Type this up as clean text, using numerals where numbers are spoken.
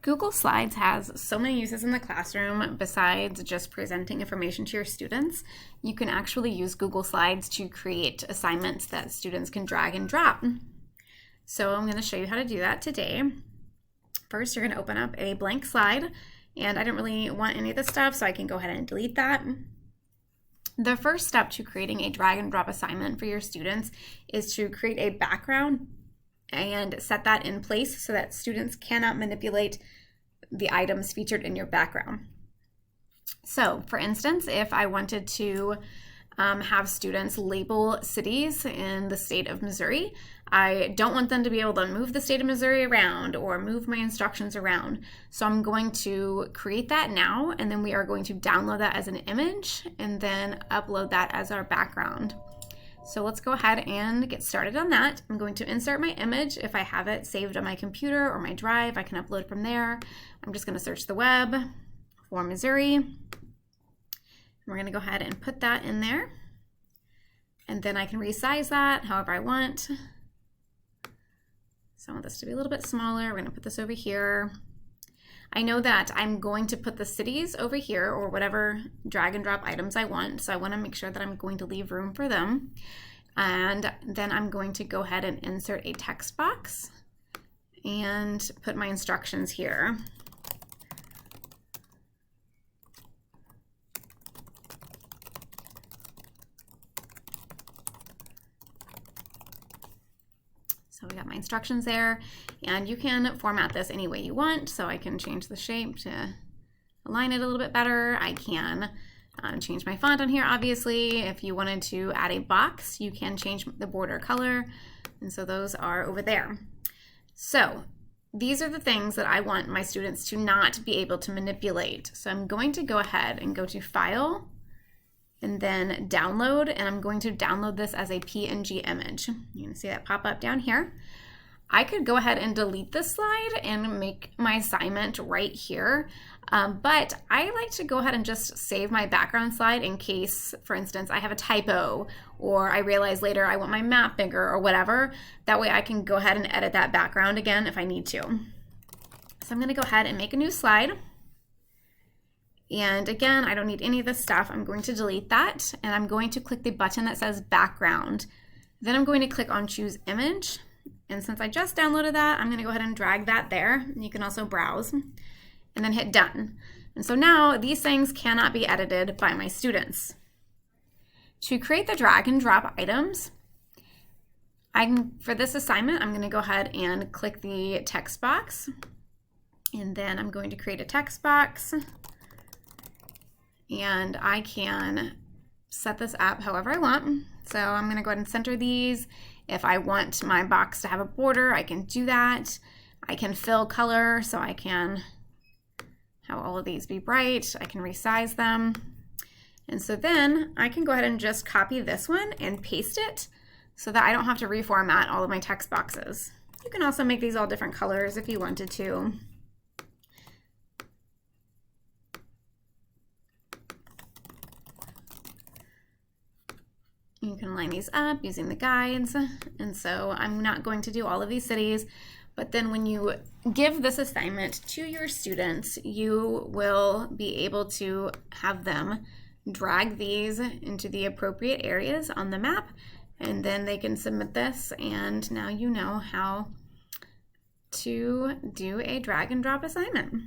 Google Slides has so many uses in the classroom besides just presenting information to your students. You can actually use Google Slides to create assignments that students can drag and drop. So I'm going to show you how to do that today. First, you're going to open up a blank slide, and I don't really want any of this stuff, so I can go ahead and delete that. The first step to creating a drag and drop assignment for your students is to create a background and set that in place so that students cannot manipulate the items featured in your background. So for instance, if I wanted to have students label cities in the state of Missouri, I don't want them to be able to move the state of Missouri around or move my instructions around. So I'm going to create that now, and then we are going to download that as an image and then upload that as our background. So let's go ahead and get started on that. I'm going to insert my image. If I have it saved on my computer or my drive, I can upload from there. I'm just going to search the web for Missouri. We're going to go ahead and put that in there. And then I can resize that however I want. So I want this to be a little bit smaller. We're going to put this over here. I know that I'm going to put the cities over here or whatever drag and drop items I want. So I want to make sure that I'm going to leave room for them. And then I'm going to go ahead and insert a text box and put my instructions here. So we got my instructions there, and you can format this any way you want. So I can change the shape to align it a little bit better. I can change my font on here, obviously. If you wanted to add a box, you can change the border color. And so those are over there. So these are the things that I want my students to not be able to manipulate. So I'm going to go ahead and go to File, and then Download, and I'm going to download this as a PNG image. You can see that pop up down here. I could go ahead and delete this slide and make my assignment right here, but I like to go ahead and just save my background slide in case, for instance, I have a typo or I realize later I want my map bigger or whatever. That way I can go ahead and edit that background again if I need to. So I'm going to go ahead and make a new slide. And again, I don't need any of this stuff. I'm going to delete that, and I'm going to click the button that says background. Then I'm going to click on choose image. And since I just downloaded that, I'm going to go ahead and drag that there. You can also browse and then hit done. And so now these things cannot be edited by my students. To create the drag and drop items, for this assignment, I'm going to go ahead and click the text box. And then I'm going to create a text box. And I can set this up however I want. So I'm going to go ahead and center these. If I want my box to have a border, I can do that. I can fill color, so I can have all of these be bright. I can resize them. And so then I can go ahead and just copy this one and paste it so that I don't have to reformat all of my text boxes. You can also make these all different colors if you wanted to. You can line these up using the guides, and so I'm not going to do all of these cities, but then when you give this assignment to your students, you will be able to have them drag these into the appropriate areas on the map, and then they can submit this, and now you know how to do a drag and drop assignment.